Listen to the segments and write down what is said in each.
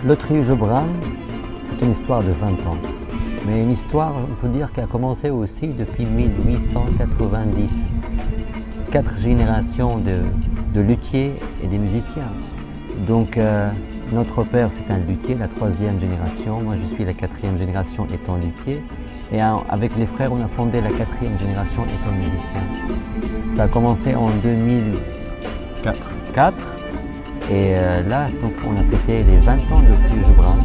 Le trio Gebran, c'est une histoire de 20 ans, mais une histoire, on peut dire, qui a commencé aussi depuis 1890. 4 générations de luthiers et des musiciens. Donc notre père, c'est un luthier, la 3e génération, moi je suis la 4e génération étant luthier, et avec les frères, on a fondé la 4e génération étant musicien. Ça a commencé en 2004. Et là, donc, on a fêté les 20 ans de trio Gebran,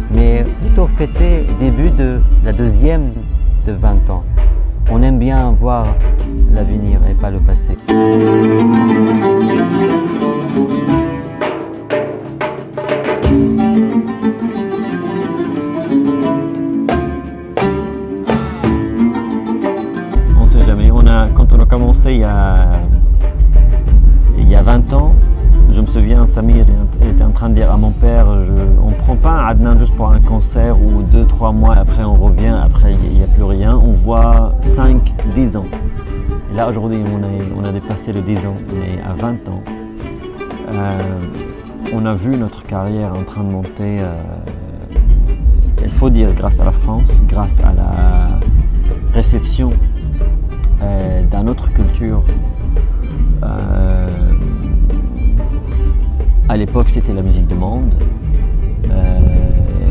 mais plutôt fêté début de la 2e de 20 ans. On aime bien voir l'avenir et pas le passé. On ne sait jamais. Quand on a commencé il y a 20 ans, je me souviens, Samir était en train de dire à mon père, on ne prend pas un Adnan juste pour un concert ou 2-3 mois, après on revient, après il n'y a plus rien, on voit 5-10 ans. Et là aujourd'hui on a dépassé le 10 ans, mais à 20 ans, on a vu notre carrière en train de monter, il faut dire grâce à la France, grâce à la réception d'une autre culture. À l'époque, c'était la musique de monde.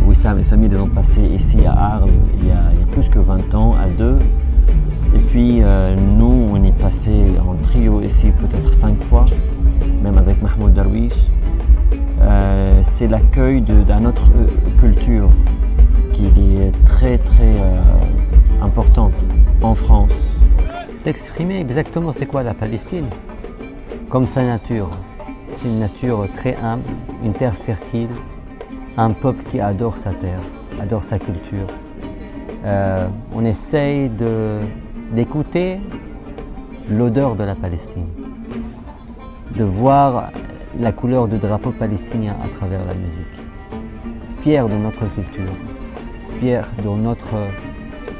Wissam et Samir ont passé ici à Arles il y a plus que 20 ans, à 2. Et puis nous, on est passé en trio ici peut-être 5 fois, même avec Mahmoud Darwish. C'est l'accueil d'une autre culture qui est très importante en France. S'exprimer exactement c'est quoi la Palestine? Comme sa nature. C'est une nature très humble, une terre fertile, un peuple qui adore sa terre, adore sa culture. On essaye d'écouter l'odeur de la Palestine, de voir la couleur du drapeau palestinien à travers la musique. Fier de notre culture, fier de notre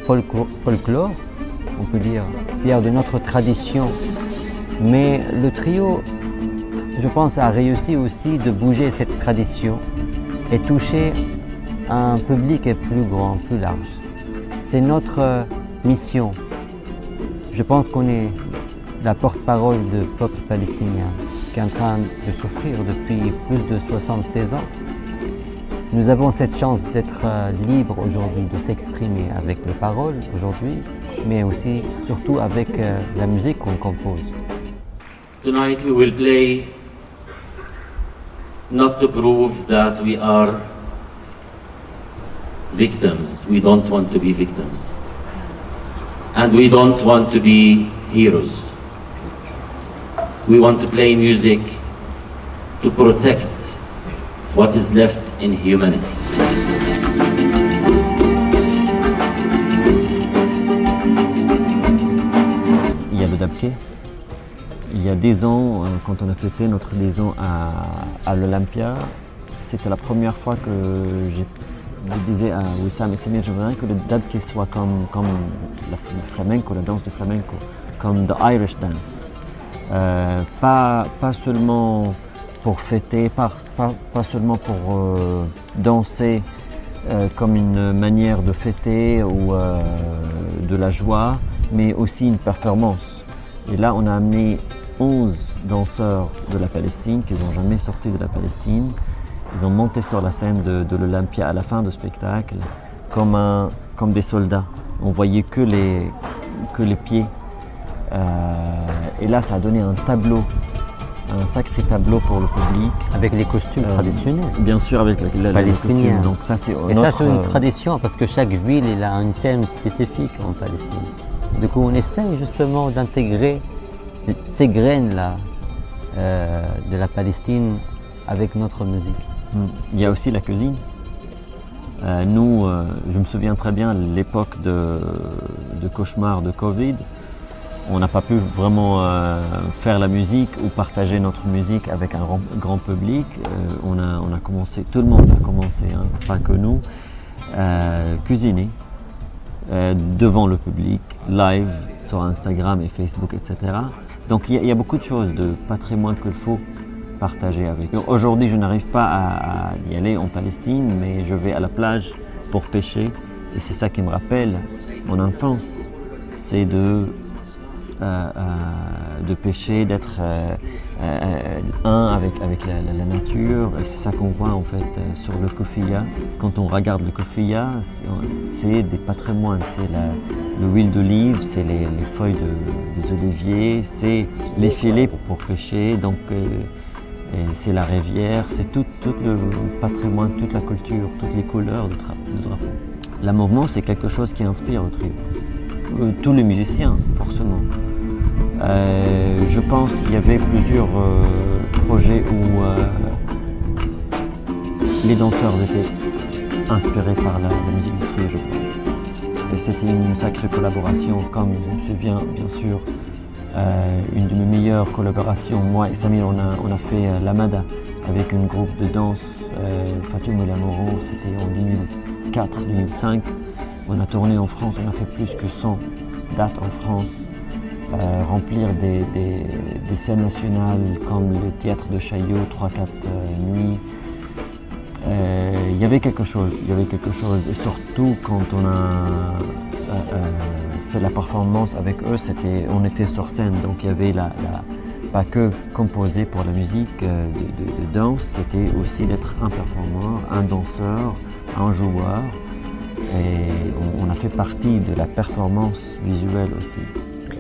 folklore, on peut dire, fier de notre tradition. Mais le trio, je pense, a réussi aussi de bouger cette tradition et toucher un public plus grand, plus large. C'est notre mission. Je pense qu'on est la porte-parole du peuple palestinien qui est en train de souffrir depuis plus de 76 ans. Nous avons cette chance d'être libres aujourd'hui, de s'exprimer avec les paroles aujourd'hui, mais aussi, surtout avec la musique qu'on compose. Tonight we will play not to prove that we are victims. We don't want to be victims. And we don't want to be heroes. We want to play music to protect what is left in humanity. Il y a le dabke. Il y a 10 ans, quand on a fêté notre 10 ans à l'Olympia, c'était la première fois que je disais à Wissam et Samir, j'aimerais que le dabke soit comme le flamenco, la danse du flamenco, comme the Irish dance. Pas seulement pour fêter, pas seulement pour danser comme une manière de fêter ou de la joie, mais aussi une performance. Et là, on a amené 11 danseurs de la Palestine qui n'ont jamais sorti de la Palestine. Ils ont monté sur la scène de l'Olympia à la fin du spectacle comme des soldats. On voyait que les pieds. Et là, ça a donné un tableau, un sacré tableau pour le public. Avec les costumes traditionnels. Bien sûr, avec la palestiniens. Donc ça, c'est et ça, c'est une tradition parce que chaque ville elle a un thème spécifique en Palestine. Du coup, on essaye justement d'intégrer ces graines-là de la Palestine avec notre musique. Il y a aussi la cuisine. Nous, je me souviens très bien l'époque de cauchemar de Covid. On n'a pas pu vraiment faire la musique ou partager notre musique avec un grand public. On a commencé, tout le monde a commencé, hein, pas que nous, cuisiner. devant le public, live sur Instagram et Facebook, etc. Donc il y a beaucoup de choses de patrimoine qu'il faut partager avec eux. Aujourd'hui, je n'arrive pas à y aller en Palestine, mais je vais à la plage pour pêcher. Et c'est ça qui me rappelle mon enfance. C'est de pêcher, d'être un avec la nature. Et c'est ça qu'on voit en fait sur le kofia. Quand on regarde le kofia, c'est des patrimoines. C'est l'huile d'olive, c'est les feuilles des oliviers, c'est les filets pour pêcher. Donc, c'est la rivière, c'est tout le patrimoine, toute la culture, toutes les couleurs du drapeau. Le mouvement, c'est quelque chose qui inspire le trio. Tous les musiciens, forcément. Je pense qu'il y avait plusieurs projets où les danseurs étaient inspirés par la musique du trio, je pense. Et c'était une sacrée collaboration, comme je me souviens, bien sûr, une de mes meilleures collaborations, moi et Samir, on a fait l'Amada avec un groupe de danse, Fatou Molamoro, c'était en 2004-2005. On a tourné en France, on a fait plus que 100 dates en France, remplir des scènes nationales comme le théâtre de Chaillot, 3-4 nuits. Il y avait quelque chose, et surtout quand on a fait la performance avec eux, on était sur scène, donc il y avait pas que composer pour la musique de danse, c'était aussi d'être un performeur, un danseur, un joueur, et on a fait partie de la performance visuelle aussi.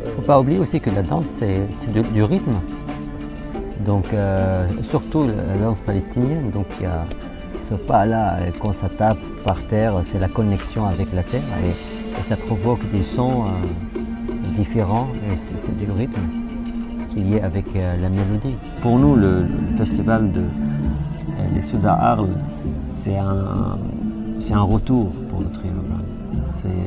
Il ne faut pas oublier aussi que la danse, c'est du rythme, donc surtout la danse palestinienne, donc il y a ce pas-là, quand ça tape par terre, c'est la connexion avec la terre, et ça provoque des sons différents, et c'est du rythme qui est lié avec la mélodie. Pour nous, le festival les Sousa Arles, c'est un retour pour le trio.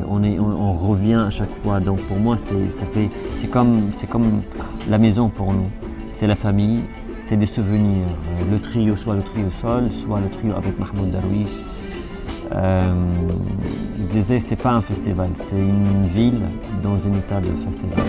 On revient à chaque fois, donc pour moi, c'est comme la maison pour nous. C'est la famille, c'est des souvenirs. Le trio, soit le trio seul, soit le trio avec Mahmoud Darwish. Je disais, c'est pas un festival, c'est une ville dans un état de festival.